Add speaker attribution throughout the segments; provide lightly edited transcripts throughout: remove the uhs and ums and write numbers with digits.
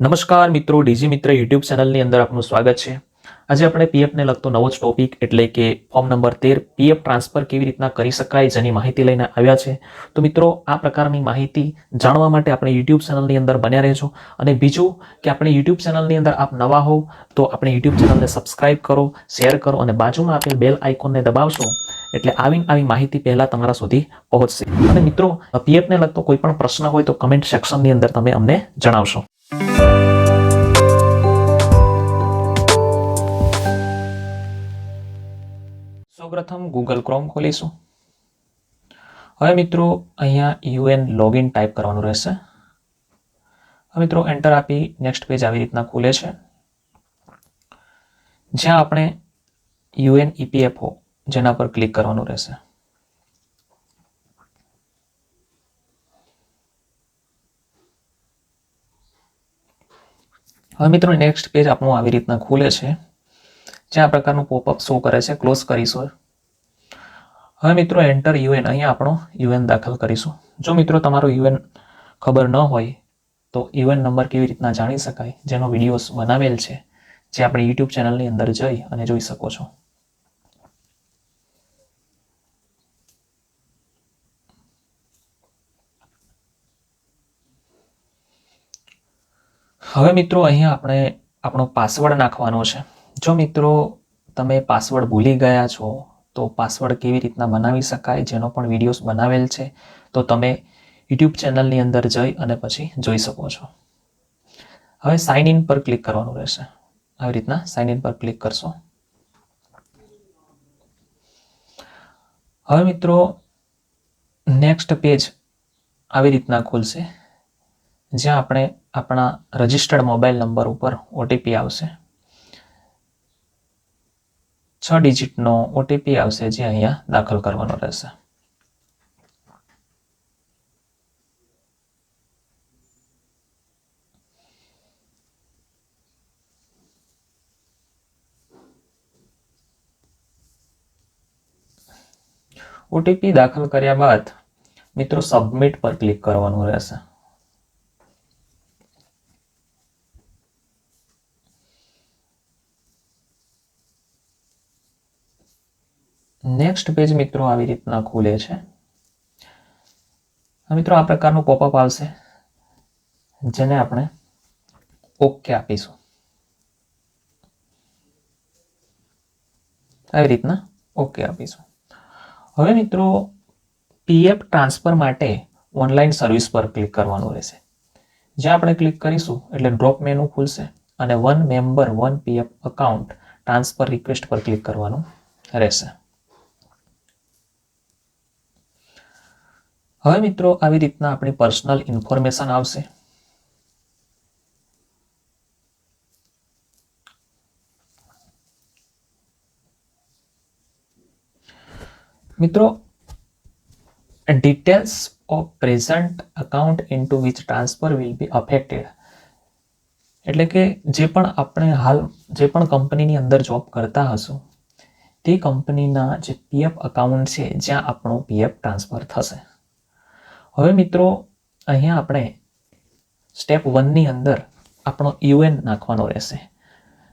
Speaker 1: નમસ્કાર મિત્રો, ડીજી મિત્ર યુટ્યુબ ચેનલની અંદર આપનું સ્વાગત છે. આજે આપણે પીએફને લગતો નવો જ ટોપિક એટલે કે ફોર્મ નંબર 13 પીએફ ટ્રાન્સફર કેવી રીતના કરી શકાય જેની માહિતી લઈને આવ્યા છે. તો મિત્રો, આ પ્રકારની માહિતી જાણવા માટે આપણે યુટ્યુબ ચેનલની અંદર બન્યા રહેજો. અને બીજું કે આપણી યુટ્યુબ ચેનલની અંદર આપ નવા હોવ તો આપણે યુટ્યુબ ચેનલને સબસ્ક્રાઇબ કરો, શેર કરો અને બાજુમાં આપેલ બેલ આઇકોનને દબાવશો એટલે આવી માહિતી પહેલા તમારા સુધી પહોંચશે. અને મિત્રો, પીએફને લગતો કોઈ પણ પ્રશ્ન હોય તો કમેન્ટ સેક્શનની અંદર તમે અમને જણાવશો. સૌપ્રથમ ગૂગલ ક્રોમ ખોલીશું. હવે મિત્રો, અહીંયા યુએન લોગિન ટાઈપ કરવાનું રહેશે. હવે મિત્રો, એન્ટર આપી નેક્સ્ટ પેજ આવી રીતના ખુલે છે, જ્યાં આપણે યુએન ઈપીએફઓ જેના પર ક્લિક કરવાનું રહેશે. હવે મિત્રો, નેક્સ્ટ પેજ આપણું આવી રીતના ખુલે છે, જ્યાં આ પ્રકારનું પોપઅપ શો કરે છે. ક્લોઝ કરીશું. હવે મિત્રો, એન્ટર યુએન, અહીંયા આપણો યુએન દાખલ કરીશું. જો મિત્રો તમારો યુએન ખબર ન હોય તો યુએન નંબર કેવી રીતના જાણી શકાય જેનો વિડીયોઝ બનાવેલ છે, જે આપણે યુટ્યુબ ચેનલની અંદર જઈ અને જોઈ શકો છો. હવે મિત્રો, અહીંયા આપણે આપણો પાસવર્ડ નાખવાનો છે. જો મિત્રો તમે પાસવર્ડ ભૂલી ગયા છો તો પાસવર્ડ કેવી રીતના બનાવી શકાય જેનો પણ વિડીયોઝ બનાવેલ છે, તો તમે યુટ્યુબ ચેનલની અંદર જઈ અને પછી જોઈ શકો છો. હવે સાઇન ઇન પર ક્લિક કરવાનું રહેશે. આવી રીતના સાઇન ઇન પર ક્લિક કરશો. હવે મિત્રો, નેક્સ્ટ પેજ આવી રીતના ખુલશે, જ્યાં આપણે આપણા રજિસ્ટર્ડ મોબાઈલ નંબર ઉપર ઓટીપી આવશે. 6 ડિજિટનો ઓટીપી આવશે, જે અહીંયા દાખલ કરવાનો રહેશે. ઓટીપી દાખલ કર્યા બાદ મિત્રો સબમિટ પર ક્લિક કરવાનું રહેશે. નેક્સ્ટ પેજ મિત્રો આવી રીતના ખુલે છે. મિત્રો, આ પ્રકારનું પોપઅપ આવશે, જેને આપણે ઓકે આપીશું. આવી રીતના ઓકે આપીશું. હવે મિત્રો, પીએફ ટ્રાન્સફર માટે ઓનલાઈન સર્વિસ પર ક્લિક કરવાનું રહેશે. જ્યાં આપણે ક્લિક કરીશું એટલે ડ્રોપ મેનુ ખુલશે અને one member one PF account transfer request પર ક્લિક કરવાનું રહેશે. હવે મિત્રો, આવી રીતના આપણી પર્સનલ ઇન્ફોર્મેશન આવશે. મિત્રો, details of present account into which transfer will be affected, એટલે કે જે પણ કંપનીની અંદર જોબ કરતા હશું તે કંપનીના જે પીએફ અકાઉન્ટ છે જ્યાં આપણો પીએફ ટ્રાન્સફર થશે. હવે મિત્રો, અહીંયા આપણે સ્ટેપ 1 ની અંદર આપણો યુએન નાખવાનો રહેશે.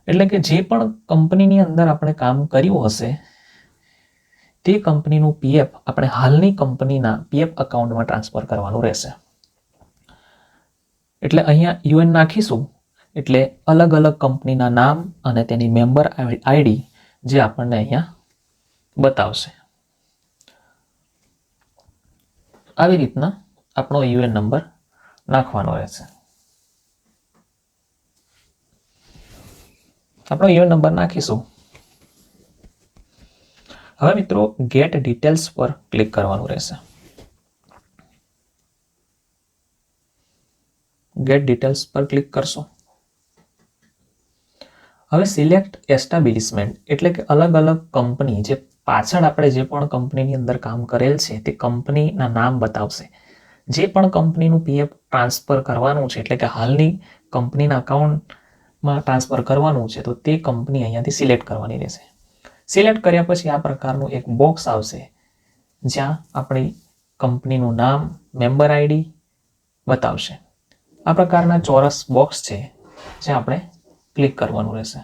Speaker 1: એટલે કે જે પણ કંપનીની અંદર આપણે કામ કર્યું હશે તે કંપનીનું પીએફ આપણે હાલની કંપનીના પીએફ અકાઉન્ટમાં ટ્રાન્સફર કરવાનું રહેશે. એટલે અહીંયા યુએન નાખીશું એટલે અલગ અલગ કંપનીના નામ અને તેની મેમ્બર આઈડી જે આપણને અહીંયા બતાવશે. આવી રીતના આપણો યુએન નંબર નાખવાનો રહેશે. આપણો યુએન નંબર નાખીશું. હવે મિત્રો, ગેટ ડિટેલ્સ પર ક્લિક કરવાનું રહેશે. ગેટ ડિટેલ્સ પર ક્લિક કરશો. હવે સિલેક્ટ એસ્ટાબ્લિશમેન્ટ, એટલે કે અલગ અલગ કંપની જે પાછળ આપણે જે પણ કંપનીની અંદર કામ કરેલ છે તે કંપનીના નામ બતાવશે. જે પણ કંપનીનું પીએફ ટ્રાન્સફર કરવાનું છે, એટલે કે હાલની કંપનીના અકાઉન્ટમાં ટ્રાન્સફર કરવાનું છે, તો તે કંપની અહીંયાથી સિલેક્ટ કરવાની રહેશે. સિલેક્ટ કર્યા પછી આ પ્રકારનું એક બોક્સ આવશે, જ્યાં આપણી કંપનીનું નામ, મેમ્બર આઈડી બતાવશે. આ પ્રકારના ચોરસ બોક્સ છે જે આપણે ક્લિક કરવાનું રહેશે.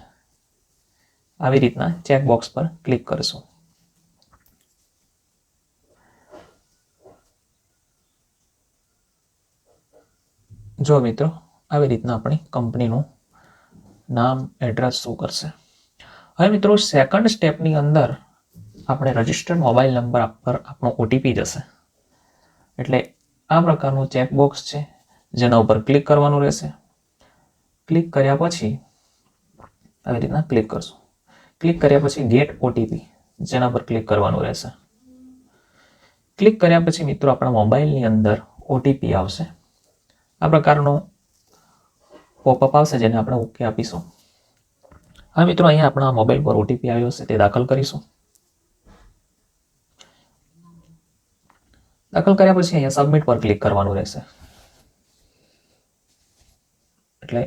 Speaker 1: આવી રીતના ચેકબોક્સ પર ક્લિક કરશું. જો મિત્રો, આવી રીતના આપણી કંપનીનું નામ, એડ્રેસ શો કરશે. હવે મિત્રો, સેકન્ડ સ્ટેપની અંદર આપણે રજિસ્ટર્ડ મોબાઈલ નંબર પર આપણો ઓટીપી જશે. એટલે આ પ્રકારનું ચેકબોક્સ છે, જેના ઉપર ક્લિક કરવાનું રહેશે. ક્લિક કર્યા પછી આવી રીતના ક્લિક કરશું. ક્લિક કર્યા પછી ગેટ ઓટીપી, જેના પર ક્લિક કરવાનું રહેશે. ક્લિક કર્યા પછી મિત્રો આપણા મોબાઈલની અંદર ઓટીપી આવશે. આ પ્રકારનો પોપઅપ આવશે, જેને આપણે ઓકે આપીશું. હવે મિત્રો, અહીંયા આપણા મોબાઈલ પર ઓટીપી આવ્યો છે, તે દાખલ કરીશું. દાખલ કર્યા પછી અહીંયા સબમિટ પર ક્લિક કરવાનું રહેશે. એટલે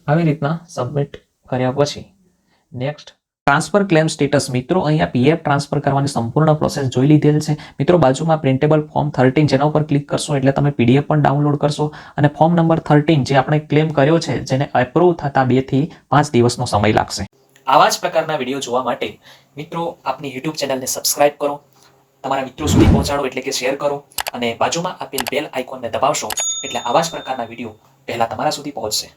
Speaker 1: આવી રીતના સબમિટ કર્યા પછી નેક્સ્ટ ટ્રાન્સફર ક્લેમ સ્ટેટસ. મિત્રો, અહીંયા પીએફ ટ્રાન્સફર કરવાની સંપૂર્ણ પ્રોસેસ જોઈ લીધેલ છે. મિત્રો, બાજુમાં પ્રિન્ટેબલ ફોર્મ 13 જેના ઉપર ક્લિક કરશો એટલે તમે પીડીએફ પણ ડાઉનલોડ કરશો. અને ફોર્મ નંબર 13 જે આપણે ક્લેમ કર્યો છે, જેને એપ્રુવ થતા 2 થી 5 દિવસનો સમય લાગશે. આવા જ પ્રકારના વિડીયો જોવા માટે મિત્રો આપની યુટ્યુબ ચેનલને સબસ્ક્રાઇબ કરો, તમારા મિત્રો સુધી પહોંચાડો એટલે કે શેર કરો, અને બાજુમાં આપેલ બેલ આઇકોનને દબાવશો એટલે આવા જ પ્રકારના વિડીયો પહેલા તમારા સુધી પહોંચશે.